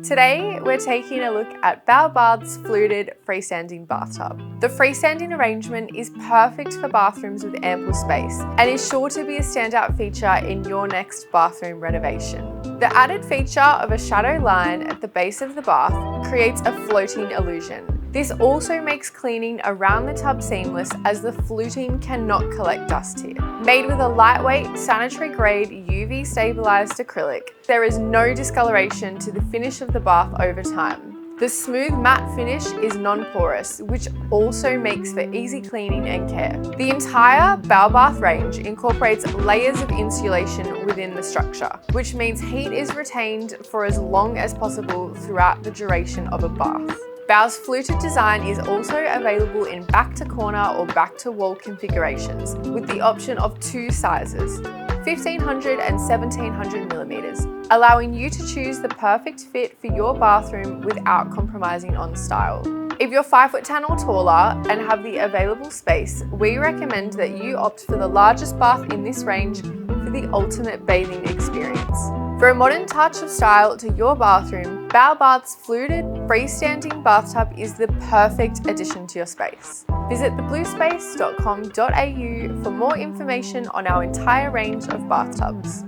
Today, we're taking a look at Baö's Fluted freestanding bathtub. The freestanding arrangement is perfect for bathrooms with ample space and is sure to be a standout feature in your next bathroom renovation. The added feature of a shadow line at the base of the bath creates a floating illusion. This also makes cleaning around the tub seamless as the fluting cannot collect dust here. Made with a lightweight, sanitary-grade UV stabilized acrylic, there is no discoloration to the finish of the bath over time. The smooth matte finish is non-porous, which also makes for easy cleaning and care. The entire Baö bath range incorporates layers of insulation within the structure, which means heat is retained for as long as possible throughout the duration of a bath. Baö's fluted design is also available in back-to-corner or back-to-wall configurations, with the option of two sizes, 1500 and 1700 millimeters, allowing you to choose the perfect fit for your bathroom without compromising on style. If you're 5'10" or taller and have the available space, we recommend that you opt for the largest bath in this range for the ultimate bathing experience. For a modern touch of style to your bathroom, Baö's Fluted freestanding bathtub is the perfect addition to your space. Visit thebluespace.com.au for more information on our entire range of bathtubs.